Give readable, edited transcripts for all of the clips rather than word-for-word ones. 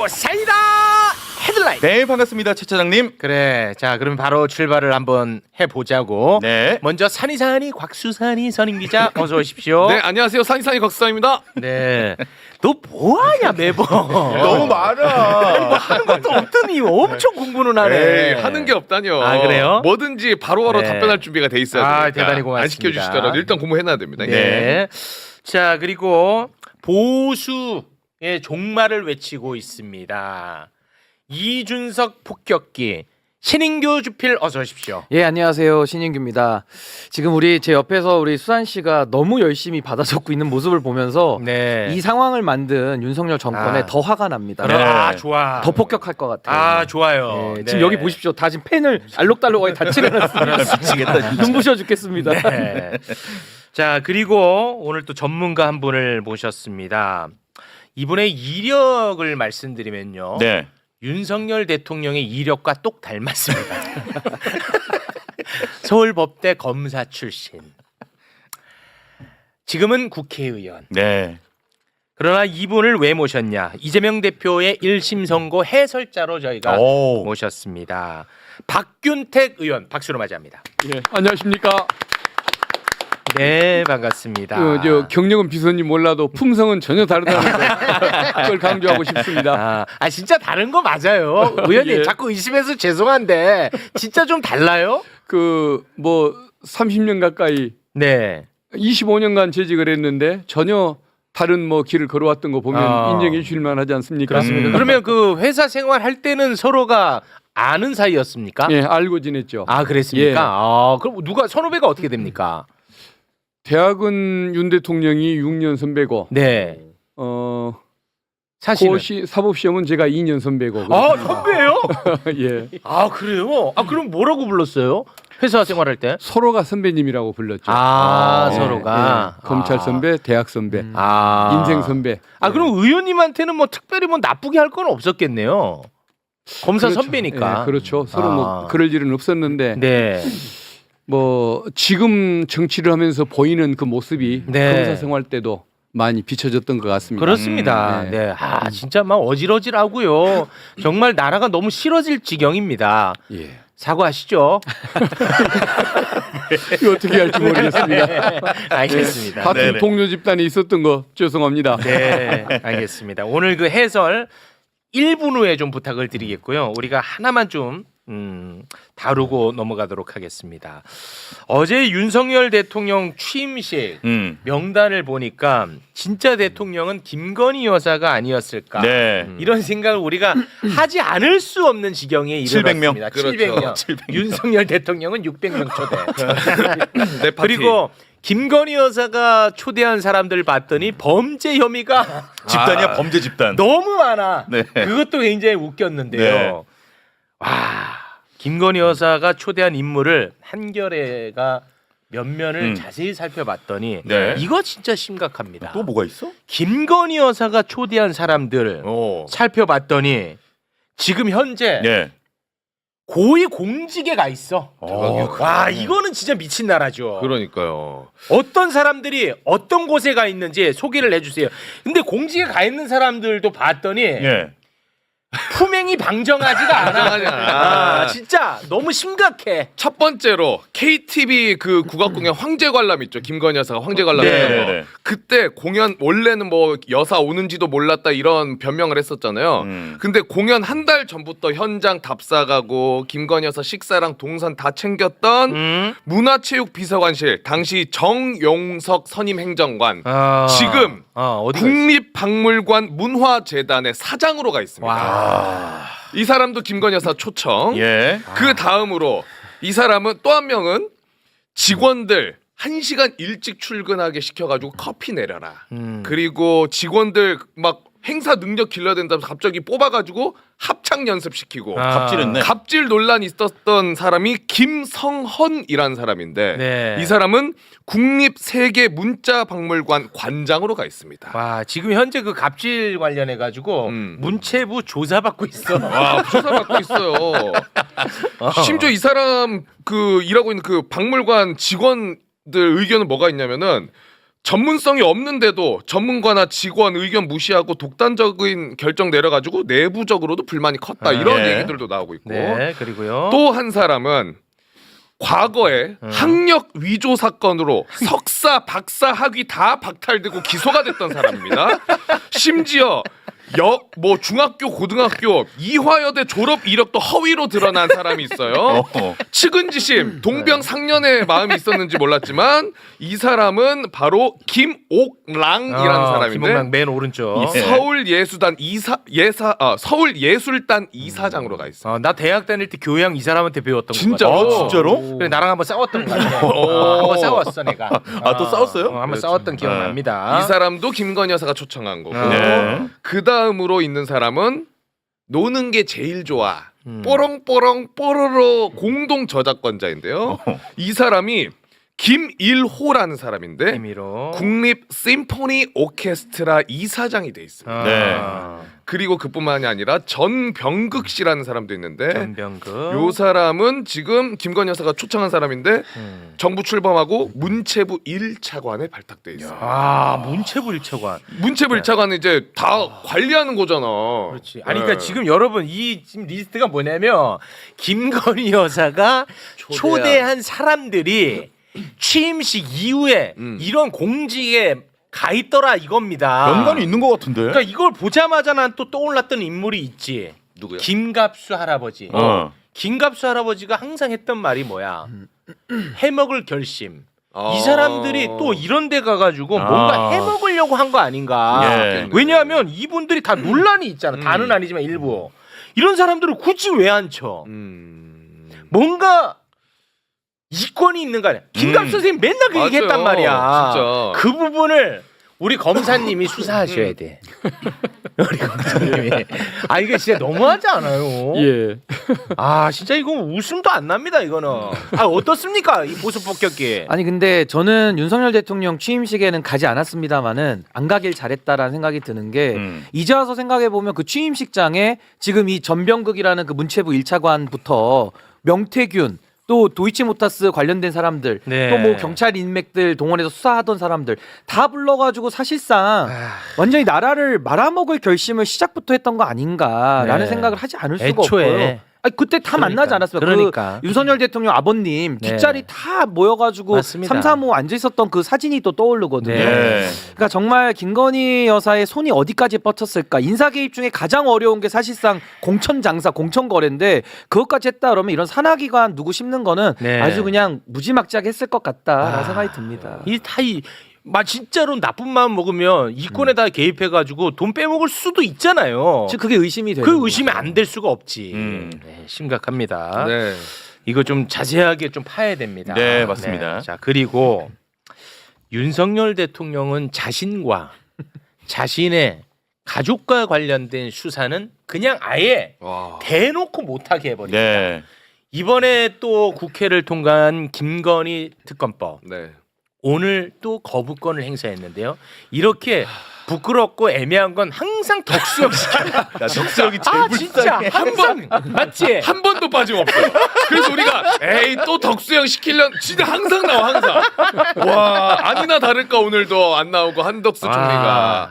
라디오 사이다 헤드라인. 네, 반갑습니다, 최 차장님. 그래, 자 그럼 바로 출발을 한번 해보자고. 네. 먼저 산이산이 곽수산이 선임 기자 어서 오십시오. 네, 안녕하세요. 산이산이 곽수산입니다. 네. 너 뭐하냐 매번. 너무 많아. 뭐 하는 것도 없더니 엄청 공부는 하네. 에이, 하는 게 없다뇨. 아, 그래요? 뭐든지 바로바로 네. 답변할 준비가 돼 있어야 되니까. 아, 대단히 고맙습니다. 안 시켜주시더라도 일단 공부해놔야 됩니다. 네. 자 그리고 보수의 종말을 외치고 있습니다. 이준석 폭격기 신인규 주필 어서 오십시오. 예, 안녕하세요. 신인규입니다. 지금 제 옆에서 우리 수산 씨가 너무 열심히 받아 적고 있는 모습을 보면서 네. 이 상황을 만든 윤석열 정권에 아. 더 화가 납니다. 네. 아 좋아. 더 폭격할 것 같아요. 아 좋아요. 예, 네. 지금 여기 보십시오. 다 지금 펜을 알록달록하게 다 칠해놨습니다. 미치겠다. 눈부셔 죽겠습니다. 네. 자 그리고 오늘 또 전문가 한 분을 모셨습니다. 이분의 이력을 말씀드리면요. 네. 윤석열 대통령의 이력과 똑 닮았습니다. 서울법대 검사 출신. 지금은 국회의원. 네. 그러나 이분을 왜 모셨냐? 이재명 대표의 1심 선고 해설자로 저희가 오. 모셨습니다. 박균택 의원 박수로 맞이합니다. 예, 안녕하십니까. 네, 반갑습니다. 경력은 비서인지 몰라도 품성은 전혀 다르다는 걸 강조하고 싶습니다. 진짜 다른 거 맞아요. 의원님 예. 자꾸 의심해서 죄송한데 진짜 좀 달라요? 30년 가까이 네. 25년간 재직을 했는데 전혀 다른 길을 걸어왔던 거 보면 인정해 주실 만하지 않습니까? 그렇습니다. 그러면 그 회사 생활 할 때는 서로가 아는 사이였습니까? 예, 알고 지냈죠. 아, 그랬습니까? 예. 그럼 누가 선후배가 어떻게 됩니까? 대학은 윤 대통령이 6년 선배고 네. 사실은 사법 시험은 제가 2년 선배고. 선배예요? 예. 아, 그래요? 그럼 뭐라고 불렀어요? 회사 생활할 때? 서로가 선배님이라고 불렀죠. 예, 서로가. 예. 검찰 선배, 대학 선배, 아. 인생 선배. 그럼 의원님한테는 특별히 나쁘게 할 건 없었겠네요. 검사 그렇죠. 선배니까. 예, 그렇죠. 서로 그럴 일은 없었는데 네. 지금 정치를 하면서 보이는 그 모습이 네. 검사 생활 때도 많이 비춰졌던 것 같습니다. 그렇습니다. 네. 네. 진짜 막 어질어질하고요. 정말 나라가 너무 싫어질 지경입니다. 예. 사과하시죠. 이거 어떻게 할지 모르겠습니다. 네, 알겠습니다. 같은 네네. 동료 집단이 있었던 거 죄송합니다. 네, 알겠습니다. 오늘 그 해설 1분 후에 좀 부탁을 드리겠고요. 우리가 하나만 좀 다루고 넘어가도록 하겠습니다. 어제 윤석열 대통령 취임식 명단을 보니까 진짜 대통령은 김건희 여사가 아니었을까? 네. 이런 생각을 우리가 하지 않을 수 없는 지경에 700 명. 이르렀습니다. 그렇죠. 700명. 윤석열 대통령은 600명 초대. 내 파티. 그리고 김건희 여사가 초대한 사람들 봤더니 범죄 혐의가 집단이야, 범죄 집단. 너무 많아. 네. 그것도 굉장히 웃겼는데요. 와, 김건희 여사가 초대한 인물을 한겨레가 면면을 자세히 살펴봤더니 네. 이거 진짜 심각합니다. 또 뭐가 있어? 김건희 여사가 초대한 사람들 살펴봤더니 지금 현재 네. 고위 공직에 가 있어. 와, 이거는 진짜 미친 나라죠. 그러니까요. 어떤 사람들이 어떤 곳에 가 있는지 소개를 해주세요. 근데 공직에 가 있는 사람들도 봤더니 예. 품행이 방정하지가 않아. 진짜 너무 심각해. 첫 번째로 KTV 그 국악 공연 황제 관람 있죠. 김건희 여사가 황제 관람 네. 했던 거. 네. 그때 공연 원래는 여사 오는지도 몰랐다 이런 변명을 했었잖아요. 근데 공연 한 달 전부터 현장 답사 가고 김건희 여사 식사랑 동선 다 챙겼던 문화체육비서관실 당시 정용석 선임 행정관 지금 어디가 있어? 국립박물관 문화재단의 사장으로 가 있습니다. 이 사람도 김건희 여사 초청. 예. 그 다음으로 이 사람은 또 한 명은 직원들 1시간 일찍 출근하게 시켜가지고 커피 내려라. 그리고 직원들 막 행사 능력 길러야 된다면서 갑자기 뽑아가지고 합창 연습시키고 갑질했네. 갑질 논란이 있었던 사람이 김성헌이라는 사람인데 네. 이 사람은 국립세계문자박물관 관장으로 가 있습니다. 와, 지금 현재 그 갑질 관련해 가지고 문체부 조사받고 있어. 와, 조사받고 있어요. 심지어 이 사람 일하고 있는 그 박물관 직원들 의견은 뭐가 있냐면은 전문성이 없는데도 전문가나 직원 의견 무시하고 독단적인 결정 내려가지고 내부적으로도 불만이 컸다 이런 네. 얘기들도 나오고 있고 네, 그리고요. 또 한 사람은 과거에 학력 위조 사건으로 석사, 박사 학위 다 박탈되고 기소가 됐던 사람입니다. 심지어 중학교, 고등학교 이화여대 졸업 이력도 허위로 드러난 사람이 있어요. 측은지심, 동병상련의 마음이 있었는지 몰랐지만 이 사람은 바로 김옥랑이라는 사람인데 김옥랑 맨 오른쪽. 예. 서울예술단 이사장으로 가 있어. 나 대학 다닐 때 교양 이 사람한테 배웠던 거 진짜? 같아. 진짜로? 그래 나랑 한번 싸웠던 거 같아. 한번 싸웠어 내가. 또 싸웠어요? 한번 싸웠던 기억 네. 납니다. 이 사람도 김건희 여사가 초청한 거고. 네. 그 다음으로 있는 사람은 노는 게 제일 좋아. 음. 뽀롱뽀롱 뽀로로 공동 저작권자인데요. 이 사람이 김일호라는 사람인데 김일호. 국립 심포니 오케스트라 이사장이 돼 있습니다. 네. 그리고 그뿐만이 아니라 전병극 씨라는 사람도 있는데 전병극. 요 사람은 지금 김건희 여사가 초청한 사람인데 음. 정부 출범하고 문체부 1차관에 발탁돼 있어. 문체부 일차관. 문체부 1차관은 이제 다 관리하는 거잖아. 그렇지. 아니 그러니까 지금 여러분 이 지금 리스트가 뭐냐면 김건희 여사가 초대한 사람들이 취임식 이후에 이런 공직에 가 있더라 이겁니다. 연관이 있는 것 같은데. 그러니까 이걸 보자마자 난 또 떠올랐던 인물이 있지. 누구야? 김갑수 할아버지. 김갑수 할아버지가 항상 했던 말이 뭐야? 해먹을 결심. 이 사람들이 또 이런 데 가가지고 뭔가 해먹으려고 한 거 아닌가. 예. 왜냐하면 이분들이 다 논란이 있잖아. 다는 아니지만 일부. 이런 사람들을 굳이 왜 안 쳐? 뭔가 이권이 있는 거 아니야. 김갑수 선생님 맨날 그 맞아요. 얘기했단 말이야. 진짜. 그 부분을 우리 검사님이 수사하셔야 돼. 우리 검사님이. 이거 진짜 너무하지 않아요? 예. 진짜 이거 웃음도 안 납니다 이거는. 어떻습니까 이 보수 폭격기? 아니 근데 저는 윤석열 대통령 취임식에는 가지 않았습니다만은 안 가길 잘했다라는 생각이 드는 게 이제 와서 생각해 보면 그 취임식장에 지금 이 전병극이라는 그 문체부 1차관부터 명태균 또 도이치모타스 관련된 사람들 네. 또 뭐 경찰 인맥들 동원해서 수사하던 사람들 다 불러가지고 사실상 완전히 나라를 말아먹을 결심을 시작부터 했던 거 아닌가라는 네. 생각을 하지 않을 수가 애초에. 없고요. 그때 다 만나지 않았습니까? 그러니까. 그 윤석열 대통령 아버님 네. 뒷자리 다 모여가지고 맞습니다. 3, 3, 5 앉아 있었던 그 사진이 또 떠오르거든요. 네. 그러니까 정말 김건희 여사의 손이 어디까지 뻗쳤을까? 인사 개입 중에 가장 어려운 게 사실상 공천 장사, 공천 거래인데 그것까지 했다 그러면 이런 산하기관 누구 심는 거는 네. 아주 그냥 무지막지하게 했을 것 같다라는 생각이 듭니다. 진짜로 나쁜 마음 먹으면 이권에다 개입해가지고 돈 빼먹을 수도 있잖아요. 즉 그게 의심이 되는 그 의심이 안 될 수가 없지. 음. 네, 심각합니다. 네. 이거 좀 자세하게 좀 파야 됩니다. 네, 맞습니다. 자, 그리고 윤석열 대통령은 자신과 자신의 가족과 관련된 수사는 그냥 아예 와. 대놓고 못하게 해버립니다. 네. 이번에 또 국회를 통과한 김건희 특검법. 네. 오늘 또 거부권을 행사했는데요. 이렇게 부끄럽고 애매한 건 항상 덕수형 시켜요. 덕수형이 제일 진짜 항상 맞지? 한 번도 빠짐없어. 그래서 우리가 에이 또 덕수형 시키려면 진짜 항상 나와 항상. 와 아니나 다를까 오늘도 안 나오고 한덕수 총리가.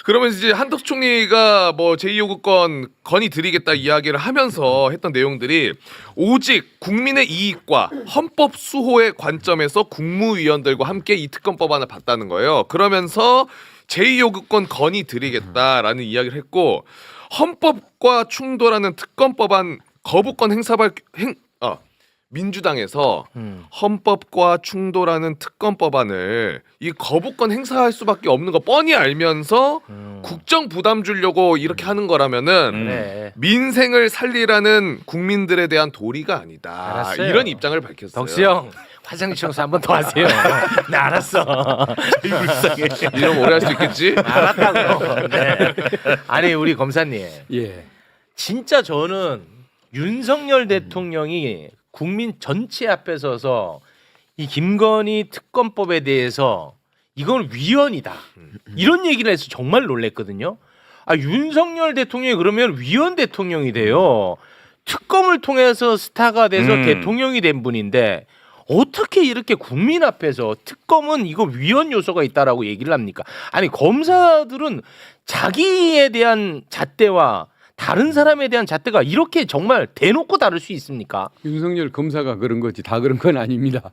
그러면 이제 한덕수 총리가 뭐 제2요구권 건의드리겠다 이야기를 하면서 했던 내용들이 오직 국민의 이익과 헌법 수호의 관점에서 국무위원들과 함께 이 특검법안을 봤다는 거예요. 그러면서 제2요구권 건의드리겠다라는 이야기를 했고 헌법과 충돌하는 특검법안 거부권 민주당에서 헌법과 충돌하는 특검법안을 이 거부권 행사할 수밖에 없는 거 뻔히 알면서 국정 부담 주려고 이렇게 하는 거라면은 네. 민생을 살리라는 국민들에 대한 도리가 아니다. 알았어요. 이런 입장을 밝혔어요. 덕수형 화장실 청소 한 번 더 하세요. 네 알았어. 제일 불쌍해. 이러면 오래 할 수 있겠지? 알았다고. 네. 아니 우리 검사님 예. 진짜 저는 윤석열 대통령이 국민 전체 앞에 서서 이 김건희 특검법에 대해서 이건 위헌이다 이런 얘기를 해서 정말 놀랬거든요. 윤석열 대통령이 그러면 위헌 대통령이 돼요. 특검을 통해서 스타가 돼서 대통령이 된 분인데 어떻게 이렇게 국민 앞에서 특검은 이거 위헌 요소가 있다라고 얘기를 합니까? 아니 검사들은 자기에 대한 잣대와 다른 사람에 대한 잣대가 이렇게 정말 대놓고 다를 수 있습니까? 윤석열 검사가 그런 거지 다 그런 건 아닙니다.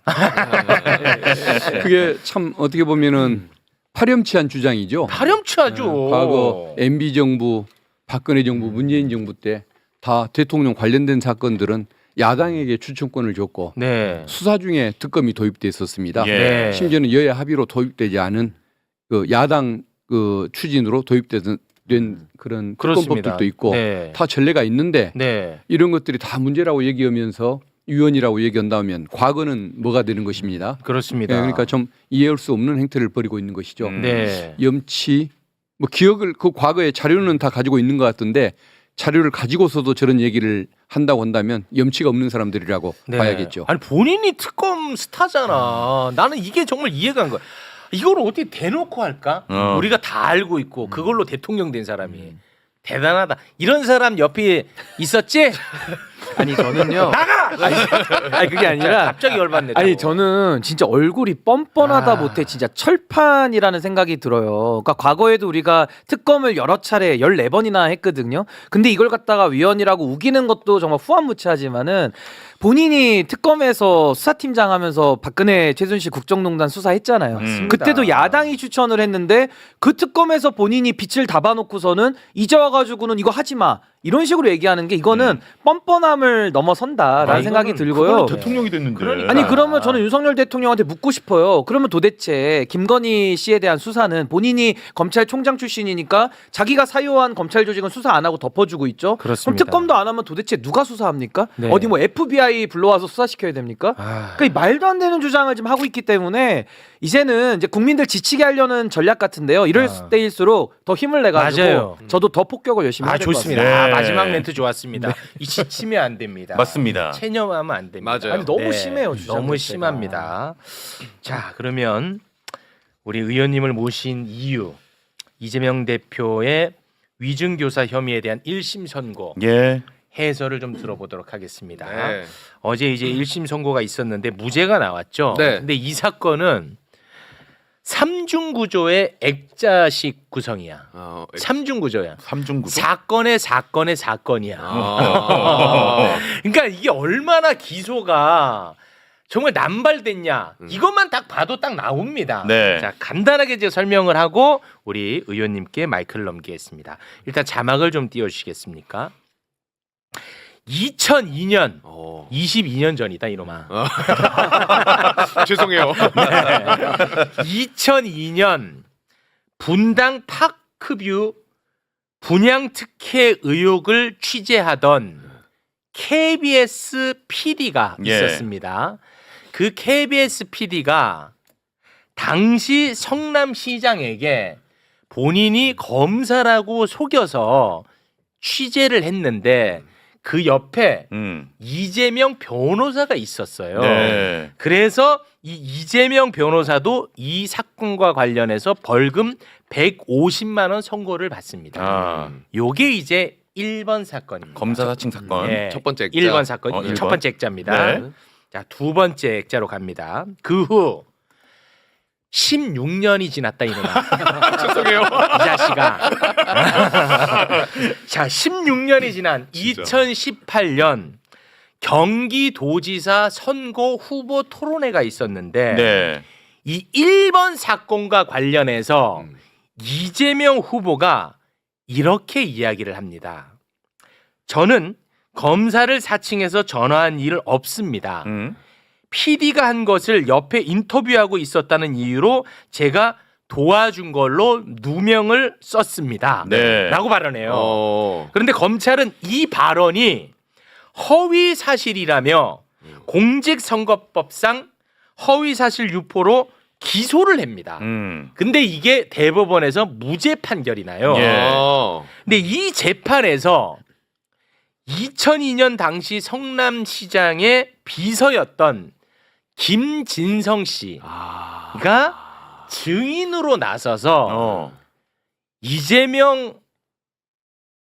그게 참 어떻게 보면은 파렴치한 주장이죠. 파렴치하죠. 과거 MB 정부, 박근혜 정부, 문재인 정부 때 다 대통령 관련된 사건들은 야당에게 추천권을 줬고 네. 수사 중에 특검이 도입돼 있었습니다. 예. 네. 심지어는 여야 합의로 도입되지 않은 그 야당 그 추진으로 도입된 그런 그렇습니다. 특검법들도 있고 네. 다 전례가 있는데 네. 이런 것들이 다 문제라고 얘기하면서 위헌이라고 얘기한다면 과거는 뭐가 되는 것입니다. 그렇습니다. 예, 그러니까 좀 이해할 수 없는 행태를 벌이고 있는 것이죠. 네. 염치 뭐 기억을 그 과거의 자료는 다 가지고 있는 것 같던데 자료를 가지고서도 저런 얘기를 한다고 한다면 염치가 없는 사람들이라고 네. 봐야겠죠. 아니 본인이 특검 스타잖아. 나는 이게 정말 이해가 안 가. 이걸 어떻게 대놓고 할까? 우리가 다 알고 있고 그걸로 대통령 된 사람이 대단하다. 이런 사람 옆에 있었지? 아니 저는요. 아니 그게 아니라 갑자기 열받네. 또. 아니 저는 진짜 얼굴이 뻔뻔하다 아. 못해 진짜 철판이라는 생각이 들어요. 그러니까 과거에도 우리가 특검을 여러 차례 14번이나 했거든요. 근데 이걸 갖다가 위헌이라고 우기는 것도 정말 후한무치하지만은 본인이 특검에서 수사팀장 하면서 박근혜 최순실 국정농단 수사했잖아요. 그때도 야당이 추천을 했는데 그 특검에서 본인이 빛을 담아놓고서는 이제 와가지고는 이거 하지 마 이런 식으로 얘기하는 게 이거는 뻔뻔함을 넘어선다라는 생각이 들고요. 대통령이 됐는데. 그러니까. 아니 그러면 저는 윤석열 대통령한테 묻고 싶어요. 그러면 도대체 김건희 씨에 대한 수사는 본인이 검찰총장 출신이니까 자기가 사유한 검찰 조직은 수사 안 하고 덮어주고 있죠. 그렇습니다. 그럼 특검도 안 하면 도대체 누가 수사합니까? 네. 어디 뭐 FBI 불러와서 수사시켜야 됩니까? 아. 그러니까 이 말도 안 되는 주장을 지금 하고 있기 때문에 이제는 이제 국민들 지치게 하려는 전략 같은데요. 이럴 때일수록 더 힘을 내가지고 맞아요. 저도 더 폭격을 열심히 해야 될 것 좋습니다. 같습니다. 아, 네. 마지막 멘트 좋았습니다. 이 지치면 안 됩니다. 맞습니다. 체념하면 안 됩니다. 맞아요. 아니, 너무 심해요, 주장 너무 자체가. 심합니다. 자, 그러면 우리 의원님을 모신 이유 이재명 대표의 위증교사 혐의에 대한 1심 선고 예. 해설을 좀 들어보도록 하겠습니다. 네. 어제 이제 1심 선고가 있었는데 무죄가 나왔죠. 네. 근데 이 사건은 삼중 구조의 액자식 구성이야. 삼중 구조야. 삼중구조. 사건의 사건이야. 아. 그러니까 이게 얼마나 기소가 정말 남발됐냐 이것만 딱 봐도 딱 나옵니다. 네. 자 간단하게 이제 설명을 하고 우리 의원님께 마이크를 넘기겠습니다. 일단 자막을 좀 띄워주시겠습니까? 2002년 22년 전이다 이놈아. 죄송해요. 2002년 분당 파크뷰 분양 특혜 의혹을 취재하던 KBS PD가 예. 있었습니다. 그 KBS PD가 당시 성남시장에게 본인이 검사라고 속여서 취재를 했는데 그 옆에 이재명 변호사가 있었어요. 네. 그래서 이 이재명 변호사도 이 사건과 관련해서 벌금 150만 원 선고를 받습니다. 아. 요게 이제 1번 사건입니다. 검사 사칭 사건. 예, 첫 번째 액자. 1번 사건. 어, 첫 1번. 번째 액자입니다. 네. 자, 두 번째 액자로 갑니다. 그 후 16년이 지났다 이놈아. 죄송해요. 이 자식아. 자, 16년이 지난 2018년 경기도지사 선거 후보 토론회가 있었는데 네. 이 1번 사건과 관련해서 이재명 후보가 이렇게 이야기를 합니다. 저는 검사를 사칭해서 전화한 일 없습니다. PD가 한 것을 옆에 인터뷰하고 있었다는 이유로 제가 도와준 걸로 누명을 썼습니다. 네. 라고 발언해요. 그런데 검찰은 이 발언이 허위 사실이라며 공직선거법상 허위 사실 유포로 기소를 합니다. 근데 이게 대법원에서 무죄 판결이 나요. 예. 근데 이 재판에서 2002년 당시 성남시장의 비서였던 김진성 씨가 증인으로 나서서 이재명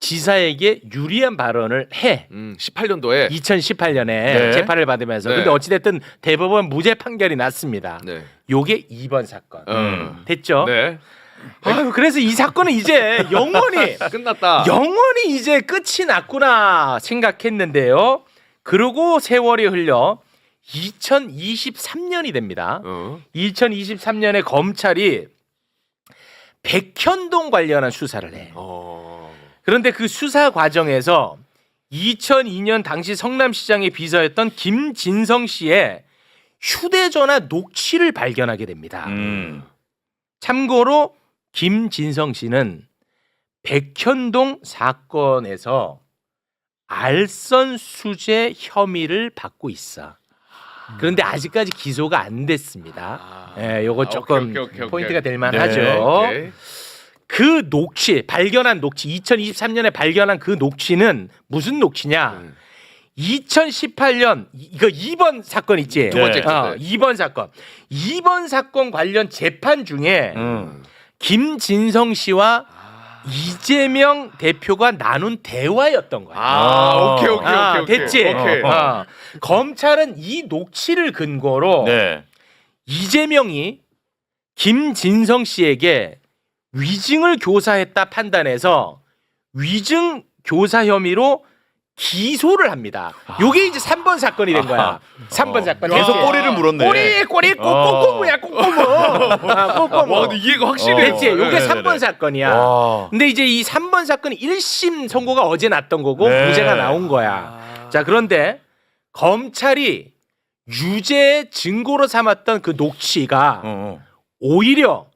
지사에게 유리한 발언을 해. 18년도에 2018년에 네. 재판을 받으면서. 네. 근데 어찌됐든 대법원 무죄 판결이 났습니다. 네. 요게 2번 사건. 됐죠? 네. 아유, 그래서 이 사건은 이제 영원히 끝났다. 영원히 이제 끝이 났구나 생각했는데요. 그러고 세월이 흘려 2023년이 됩니다. 2023년에 검찰이 백현동 관련한 수사를 해. 그런데 그 수사 과정에서 2002년 당시 성남시장의 비서였던 김진성 씨의 휴대전화 녹취를 발견하게 됩니다. 참고로 김진성 씨는 백현동 사건에서 알선 수재 혐의를 받고 있어. 그런데 아직까지 기소가 안 됐습니다. 예, 요거 조금 오케이. 포인트가 될 만하죠. 네, 오케이. 그 녹취, 발견한 녹취, 2023년에 발견한 그 녹취는 무슨 녹취냐? 2018년 이거 2번 사건 있지? 두 번째 네. 거. 2번 사건. 2번 사건 관련 재판 중에 김진성 씨와 이재명 대표가 나눈 대화였던 거야. 오케이. 됐지? 오케이. 검찰은 이 녹취를 근거로 네. 이재명이 김진성 씨에게 위증을 교사했다 판단해서 위증 교사 혐의로 기소를 합니다. 요게 이제 3번 사건이 된 거야. 3번 사건. 계속 됐지? 꼬리를 물었네. 꼬리 꼬꼬무야 꼬꼬무. 꼬꼬무. 와, 근데 이해가 확실해. 됐지? 요게 3번 사건이야. 와. 근데 이제 이 3번 사건이 1심 선고가 어제 났던 거고 네. 무죄가 나온 거야. 자, 그런데 검찰이 유죄 증거로 삼았던 그 녹취가 오히려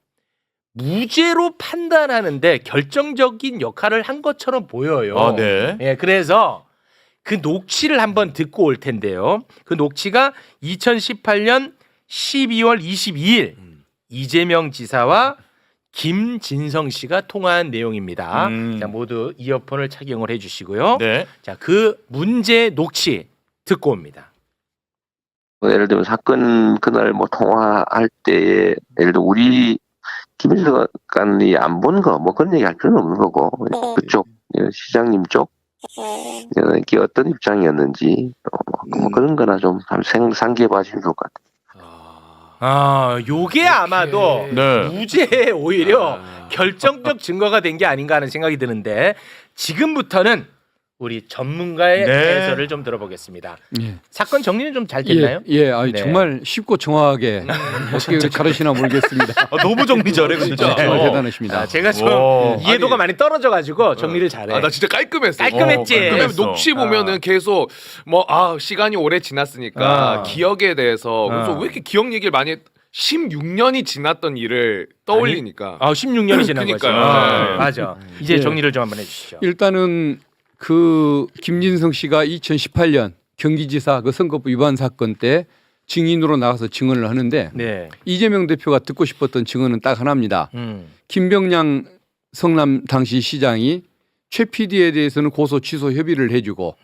무죄로 판단하는데 결정적인 역할을 한 것처럼 보여요. 아, 네. 예, 그래서 그 녹취를 한번 듣고 올 텐데요. 그 녹취가 2018년 12월 22일 이재명 지사와 김진성 씨가 통화한 내용입니다. 자, 모두 이어폰을 착용을 해주시고요. 네. 자, 그 문제 녹취 듣고 옵니다. 예를 들면 사건 그날 뭐 통화할 때에 예를 들어 우리 김일성관이 안 본 거 뭐 그런 얘기 할 필요는 없는 거고 그쪽 시장님 쪽 이게 어떤 입장이었는지 뭐 그런 거나 좀 상기해 봐주시면 좋을 것 같아요. 요게 아마도 네. 무죄에 오히려 결정적 증거가 된 게 아닌가 하는 생각이 드는데 지금부터는 우리 전문가의 네. 해설을 좀 들어보겠습니다. 예. 사건 정리는 좀 잘 됐나요? 예, 아니, 네. 정말 쉽고 정확하게 어떻게 가르치나 모르겠습니다. 너무 정리 잘해, 진짜. 정말 대단하십니다. 제가 좀 와. 이해도가 많이 떨어져가지고 정리를 잘해. 나 진짜 깔끔했어. 깔끔했지? 왜냐면 깔끔했어. 녹취 보면은 계속 뭐 시간이 오래 지났으니까 기억에 대해서 그래서 왜 이렇게 기억 얘기를 많이 16년이 지났던 일을 떠올리니까 16년이 지난 거죠. 그러니까요. 네. 맞아. 이제 예. 정리를 좀 한번 해주시죠. 일단은 그 김진성 씨가 2018년 경기지사 그 선거법 위반 사건 때 증인으로 나가서 증언을 하는데 네. 이재명 대표가 듣고 싶었던 증언은 딱 하나입니다. 김병량 성남 당시 시장이 최 PD에 대해서는 고소 취소 협의를 해주고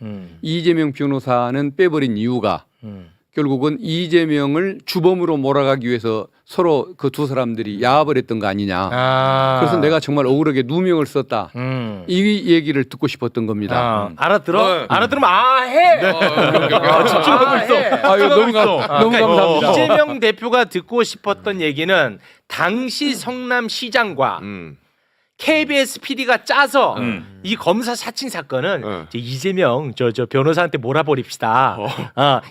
이재명 변호사는 빼버린 이유가 결국은 이재명을 주범으로 몰아가기 위해서 서로 그 두 사람들이 야합을 했던 거 아니냐. 그래서 내가 정말 억울하게 누명을 썼다. 이 얘기를 듣고 싶었던 겁니다. 알아들어? 네. 알아들으면 해. 집중하고 있어. 아유, 너무 감사합니다. 이재명 대표가 듣고 싶었던 얘기는 당시 성남 시장과 KBS PD가 짜서 이 검사 사칭 사건은 이제 이재명 저 변호사한테 몰아버립시다.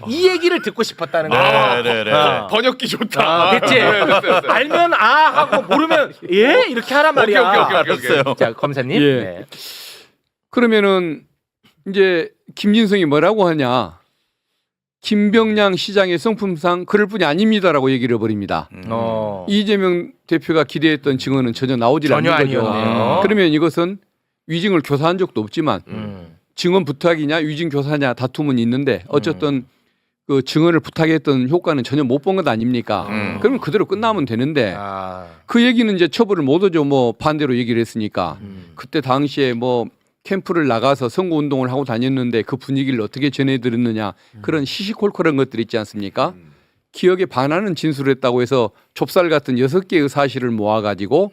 이 얘기를 듣고 싶었다는 거야. 네. 번역기 좋다. 됐지? 됐어. 알면 하고 모르면 예 이렇게 하란 말이야. 오케이. 알았어요. 자, 검사님. 예. 네. 그러면은 이제 김진성이 뭐라고 하냐. 김병량 시장의 성품상 그럴 뿐이 아닙니다라고 얘기를 해버립니다. 이재명 대표가 기대했던 증언은 전혀 나오질 전혀 않는 거죠. 아니었네요. 그러면 이것은 위증을 교사한 적도 없지만 증언 부탁이냐 위증 교사냐 다툼은 있는데 어쨌든 그 증언을 부탁했던 효과는 전혀 못 본 것 아닙니까? 그러면 그대로 끝나면 되는데 그 얘기는 이제 처벌을 못 하죠. 뭐 반대로 얘기를 했으니까 그때 당시에 뭐 캠프를 나가서 선거운동을 하고 다녔는데 그 분위기를 어떻게 전해드렸느냐 그런 시시콜콜한 것들 있지 않습니까? 기억에 반하는 진술을 했다고 해서 좁쌀 같은 6개의 사실을 모아가지고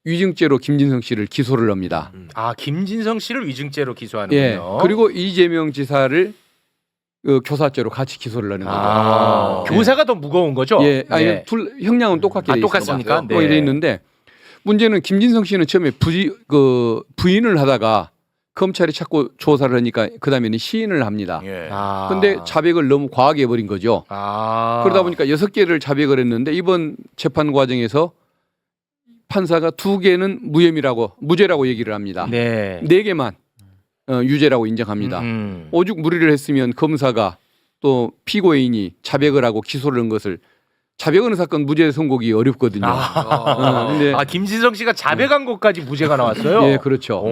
위증죄로 김진성 씨를 기소를 합니다. 아 김진성 씨를 위증죄로 기소하는군요. 예. 그리고 이재명 지사를 교사죄로 같이 기소를 하는 거죠. 교사가 더 무거운 거죠? 예, 아니 네. 둘 형량은 똑같게 돼 똑같습니까? 있습니다. 돼 있는데 문제는 김진성 씨는 처음에 부인을 하다가 검찰이 자꾸 조사를 하니까 그 다음에는 시인을 합니다. 예. 근데 자백을 너무 과하게 해버린 거죠. 그러다 보니까 6개를 자백을 했는데 이번 재판 과정에서 판사가 2개는 무죄라고 얘기를 합니다. 네. 4개만 유죄라고 인정합니다. 오죽 무리를 했으면 검사가 또 피고인이 자백을 하고 기소를 한 것을 자백하는 사건 무죄 선고기 어렵거든요. 근데 김진성 씨가 자백한 것까지 무죄가 나왔어요? 예, 그렇죠.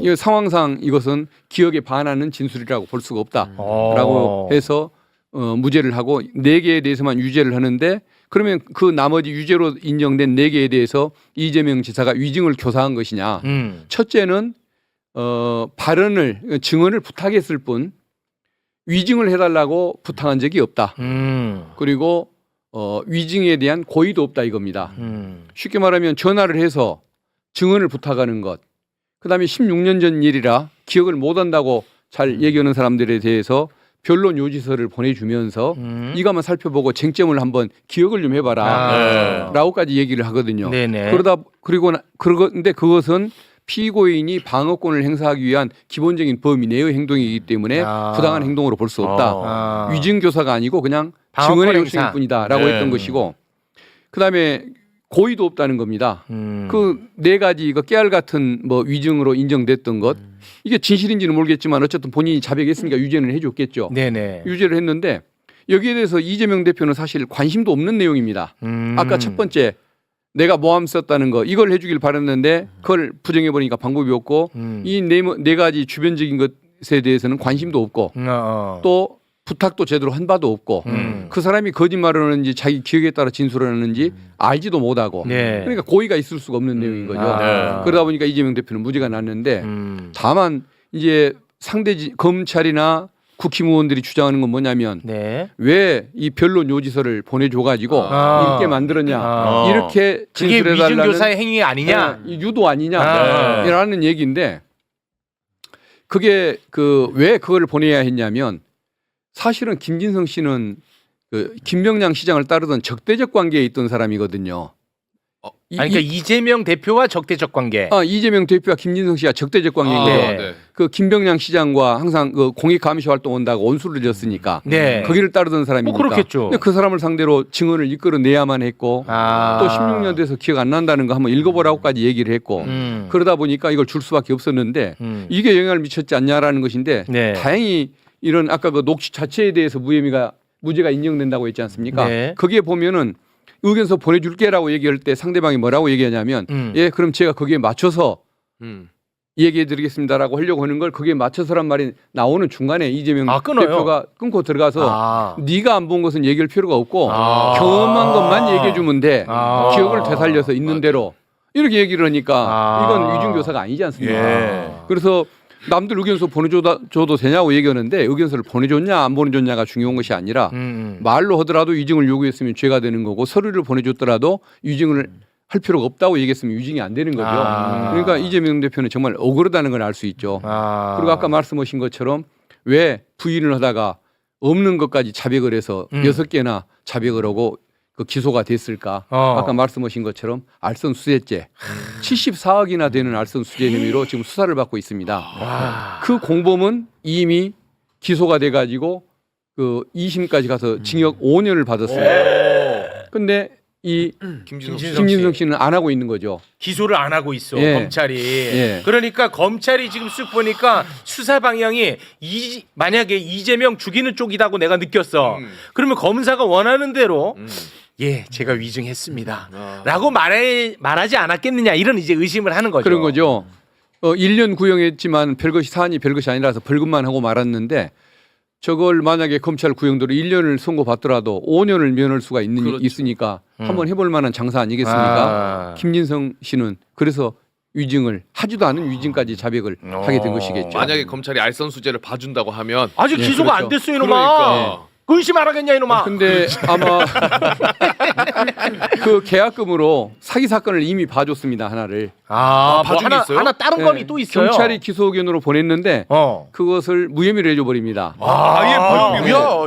이 상황상 이것은 기억에 반하는 진술이라고 볼 수가 없다라고 해서 무죄를 하고 4개에 대해서만 유죄를 하는데 그러면 그 나머지 유죄로 인정된 4개에 대해서 이재명 지사가 위증을 교사한 것이냐? 첫째는 발언을 증언을 부탁했을 뿐 위증을 해달라고 부탁한 적이 없다. 그리고 위증에 대한 고의도 없다 이겁니다. 쉽게 말하면 전화를 해서 증언을 부탁하는 것. 그다음에 16년 전 일이라 기억을 못한다고 잘 얘기하는 사람들에 대해서 변론 요지서를 보내주면서 이거 한번 살펴보고 쟁점을 한번 기억을 좀 해봐라 라고까지 얘기를 하거든요. 네네. 그런데 그것은 피고인이 방어권을 행사하기 위한 기본적인 범위 내의 행동이기 때문에 부당한 행동으로 볼 수 없다. 위증교사가 아니고 그냥 증언의 요청일 뿐이다라고 했던 것이고 그다음에 고의도 없다는 겁니다. 그 4가지 이거 깨알 같은 뭐 위증으로 인정됐던 것 이게 진실인지는 모르겠지만 어쨌든 본인이 자백했으니까 유죄는 해줬겠죠. 네네. 유죄를 했는데 여기에 대해서 이재명 대표는 사실 관심도 없는 내용입니다. 아까 첫 번째 내가 모함 썼다는 거 이걸 해주길 바랐는데 그걸 부정해버리니까 방법이 없고 이 4가지 주변적인 것에 대해서는 관심도 없고 또 부탁도 제대로 한 바도 없고 그 사람이 거짓말을 하는지 자기 기억에 따라 진술을 하는지 알지도 못하고 그러니까 고의가 있을 수가 없는 내용인 거죠. 그러다 보니까 이재명 대표는 무죄가 났는데 다만 이제 검찰이나 국힘의원들이 주장하는 건 뭐냐면 왜 이 변론 요지서를 보내줘가지고 읽게 만들었냐 이렇게 그게 진술해달라는 위증교사의 행위 아니냐 유도 아니냐라는 얘기인데 그게 왜 그걸 보내야 했냐면 사실은 김진성 씨는 김명량 시장을 따르던 적대적 관계에 있던 사람이거든요. 그러니까 이재명 대표와 적대적 관계. 이재명 대표와 김진성 씨가 적대적 관계인 거죠. 그 김병량 시장과 항상 그 공익 감시 활동 온다고 온수를 졌으니까 거기를 따르던 사람이니까. 그렇겠죠. 근데 그 사람을 상대로 증언을 이끌어내야만 했고 또 16년 돼서 기억 안 난다는 거 한번 읽어보라고까지 얘기를 했고 그러다 보니까 이걸 줄 수밖에 없었는데 이게 영향을 미쳤지 않냐라는 것인데 다행히 이런 아까 그 녹취 자체에 대해서 무죄가 인정된다고 했지 않습니까? 거기에 보면은 의견서 보내줄게라고 얘기할 때 상대방이 뭐라고 얘기하냐면 예 그럼 제가 거기에 맞춰서 얘기해드리겠습니다라고 하려고 하는 걸 거기에 맞춰서란 말이 나오는 중간에 이재명 대표가 끊고 들어가서 네가 안 본 것은 얘기할 필요가 없고 경험한 것만 얘기해주면 돼. 기억을 되살려서 있는 대로 이렇게 얘기를 하니까 이건 위증교사가 아니지 않습니까? 그래서 남들 의견서 보내줘도 되냐고 얘기하는데 의견서를 보내줬냐 안 보내줬냐가 중요한 것이 아니라 말로 하더라도 위증을 요구했으면 죄가 되는 거고 서류를 보내줬더라도 위증을 할 필요가 없다고 얘기했으면 위증이 안 되는 거죠. 그러니까 이재명 대표는 정말 억울하다는 걸 알 수 있죠. 그리고 아까 말씀하신 것처럼 왜 부인을 하다가 없는 것까지 자백을 해서 6개나 자백을 하고 그 기소가 됐을까? 아까 말씀하신 것처럼 알선수재죄 74억이나 되는 알선수재 혐의로 지금 수사를 받고 있습니다. 그 공범은 이미 기소가 돼가지고 그 2심까지 가서 징역 5년을 받았습니다. 근데 이 김진성 씨는 안 하고 있는 거죠. 기소를 안 하고 있어 검찰이. 그러니까 검찰이 지금 쓱 보니까 수사 방향이 만약에 이재명 죽이는 쪽이라고 내가 느꼈어. 그러면 검사가 원하는 대로 예, 제가 위증했습니다. 라고 말하지 않았겠느냐 이런 이제 의심을 하는 거죠. 그런 거죠. 1년 구형했지만 사안이 별것이 아니라서 벌금만 하고 말았는데 저걸 만약에 검찰 구형대로 1년을 선고받더라도 5년을 면할 수가 있으니까 한번 해볼 만한 장사 아니겠습니까? 김진성 씨는 그래서 위증을 하지도 않은 위증까지 자백을 하게 된 것이겠죠. 만약에 검찰이 알선수재를 봐준다고 하면 아직 기소가 안 됐어요 이놈아. 그러니까. 의심 안 하겠냐 이놈아. 근데 아마 그 계약금으로 사기 사건을 이미 봐줬습니다. 하나를. 뭐 봐준 게 하나 있어요? 하나 다른 네. 건이 또 있어요. 경찰이 기소 의견으로 보냈는데 그것을 무혐의로 해줘버립니다.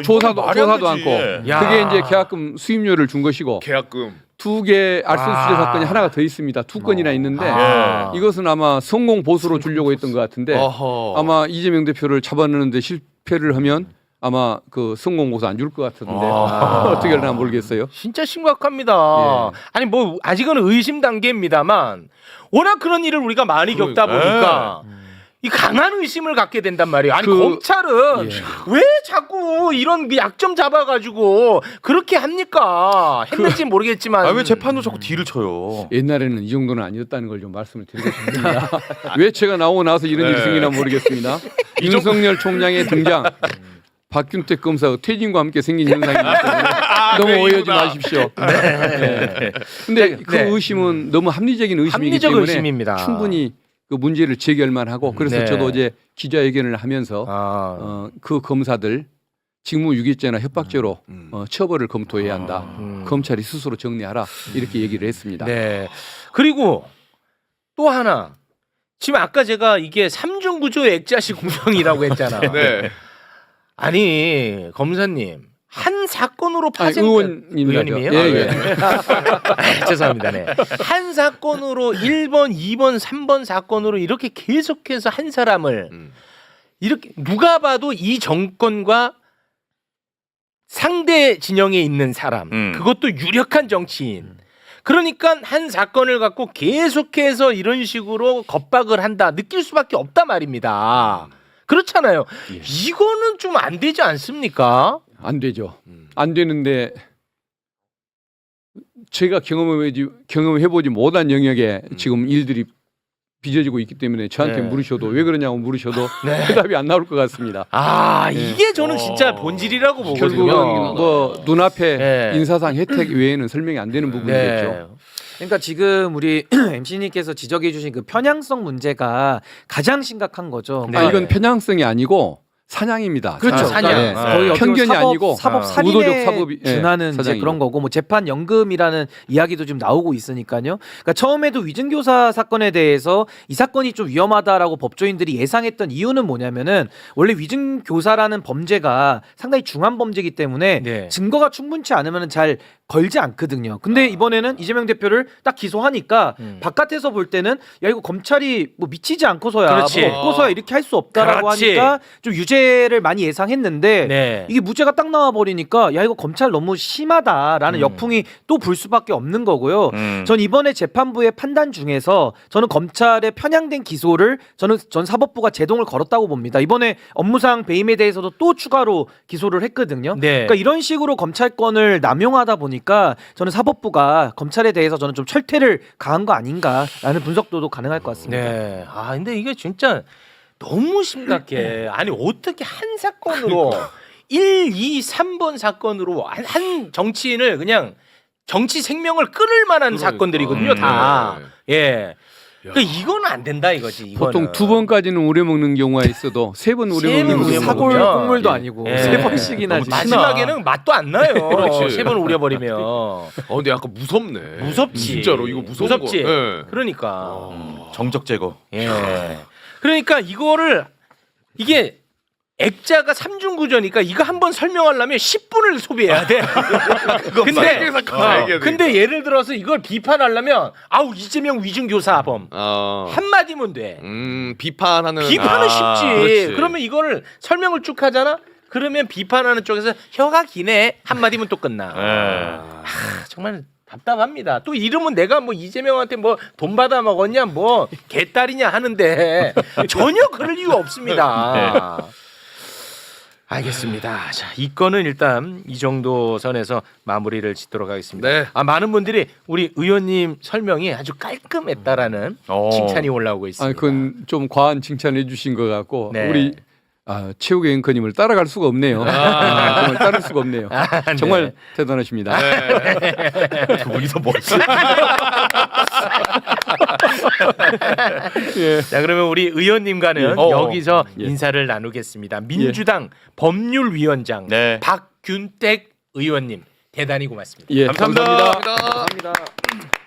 조사도 않고. 야. 그게 이제 계약금 수임료를 준 것이고 계약금. 두 개 알선수재 사건이 하나가 더 있습니다. 두 건이나 있는데 이것은 아마 성공 보수로 주려고 했던 것 같은데 어허. 아마 이재명 대표를 잡아내는데 실패를 하면 아마 그 성공 보수 안 줄 것 같은데 어떻게 하려나 모르겠어요. 진짜 심각합니다. 예. 아니 뭐 아직은 의심 단계입니다만 워낙 그런 일을 우리가 많이 겪다 보니까 이 강한 의심을 갖게 된단 말이에요. 아니 검찰은 왜 자꾸 이런 약점 잡아가지고 그렇게 합니까? 했는지 모르겠지만 왜 재판도 자꾸 딜을 쳐요? 옛날에는 이 정도는 아니었다는 걸 좀 말씀을 드리고 싶습니다. 왜 제가 나오고 나서 이런 일이 생기나 모르겠습니다. 윤석열 총장의 등장, 박균택 검사 퇴진과 함께 생긴 현상이기 때문에 너무 오해하지 마십시오. 네. 근데 그 의심은 너무 합리적인 의심이기 합리적 때문에 의심입니다. 충분히 그 문제를 제기할만 하고 그래서 네. 저도 어제 기자회견을 하면서 그 검사들 직무유기죄나 협박죄로 처벌을 검토해야 한다. 검찰이 스스로 정리하라 이렇게 얘기를 했습니다. 네. 그리고 또 하나 지금 아까 제가 이게 삼중구조 액자식 공정이라고 했잖아. 네. 아니 검사님 한 사건으로 파생 의원님이에요? 예. 죄송합니다. 네. 한 사건으로 1번, 2번, 3번 사건으로 이렇게 계속해서 한 사람을 이렇게 누가 봐도 이 정권과 상대 진영에 있는 사람 그것도 유력한 정치인 그러니까 한 사건을 갖고 계속해서 이런 식으로 겁박을 한다 느낄 수밖에 없단 말입니다. 그렇잖아요. 이거는 좀 안 되지 않습니까? 안 되죠. 안 되는데 제가 경험해보지 못한 영역에 지금 일들이 빚어지고 있기 때문에 저한테 물으셔도 왜 그러냐고 물으셔도 대답이 안 나올 것 같습니다. 이게 저는 진짜 본질이라고 보거든요. 결국은 뭐 눈앞에 인사상 혜택 외에는 설명이 안 되는 부분이겠죠. 그러니까 지금 우리 MC님께서 지적해 주신 그 편향성 문제가 가장 심각한 거죠. 이건 편향성이 아니고 사냥입니다. 그렇죠. 사냥. 거의 편견이 아니고 사법 의도적 살인에 사법이 준하는 이제 사장이고. 그런 거고 뭐 재판 연금이라는 이야기도 좀 나오고 있으니까요. 그러니까 처음에도 위증교사 사건에 대해서 이 사건이 좀 위험하다라고 법조인들이 예상했던 이유는 뭐냐면은 원래 위증교사라는 범죄가 상당히 중한 범죄이기 때문에 증거가 충분치 않으면 잘 걸지 않거든요. 근데 이번에는 이재명 대표를 딱 기소하니까 바깥에서 볼 때는 야 이거 검찰이 뭐 미치지 않고서야 그렇지. 뭐 없고서야 이렇게 할 수 없다라고 그렇지. 하니까 좀 유죄를 많이 예상했는데 네. 이게 무죄가 딱 나와 버리니까 야 이거 검찰 너무 심하다라는 역풍이 또 불 수밖에 없는 거고요. 전 이번에 재판부의 판단 중에서 저는 검찰의 편향된 기소를 전 사법부가 제동을 걸었다고 봅니다. 이번에 업무상 배임에 대해서도 또 추가로 기소를 했거든요. 그러니까 이런 식으로 검찰권을 남용하다 보니까 저는 사법부가 검찰에 대해서 저는 좀 철퇴를 가한 거 아닌가라는 분석도 가능할 것 같습니다. 네. 근데 이게 진짜 너무 심각해. 아니 어떻게 한 사건으로 1, 2, 3번 사건으로 한 정치인을 그냥 정치 생명을 끊을 만한 사건들이거든요. 다. 예. 그러니까 이거는 안 된다 이거지. 이거는. 보통 두 번까지는 우려먹는 경우가 있어도 세 번 우려먹는 우려먹는 경우가 사골 거군요. 국물도 아니고 예. 세 번씩이나 마지막에는 맛도 안 나요. 그렇지. 세 번 우려버리면 근데 약간 무섭네. 무섭지. 진짜로 이거 무서운 무섭지. 거. 네. 그러니까. 정적 제거. 예. 그러니까 이거를 이게 액자가 삼중구조니까 이거 한번 설명하려면 10분을 소비해야 돼. 근데 예를 들어서 이걸 비판하려면 이재명 위증교사범 한마디면 돼. 비판하는 비판은 쉽지. 그렇지. 그러면 이거를 설명을 쭉 하잖아. 그러면 비판하는 쪽에서 혀가 기네 한마디면 또 끝나. 정말 답답합니다. 또 이러면 내가 뭐 이재명한테 뭐 돈 받아 먹었냐 뭐 개딸이냐 하는데 전혀 그럴 이유 없습니다. 알겠습니다. 자, 이 건은 일단 이 정도 선에서 마무리를 짓도록 하겠습니다. 네. 많은 분들이 우리 의원님 설명이 아주 깔끔했다라는 칭찬이 올라오고 있습니다. 그건 좀 과한 칭찬을 해주신 것 같고 네. 우리 최욱의 앵커님을 따라갈 수가 없네요. 정말 따를 수가 없네요. 네. 정말 대단하십니다. 두 분이서 뭐지? 자, 그러면 우리 의원님과는 예. 여기서 예. 인사를 나누겠습니다. 민주당 법률위원장 네. 박균택 의원님 대단히 고맙습니다. 예, 감사합니다. 감사합니다. 감사합니다. 감사합니다.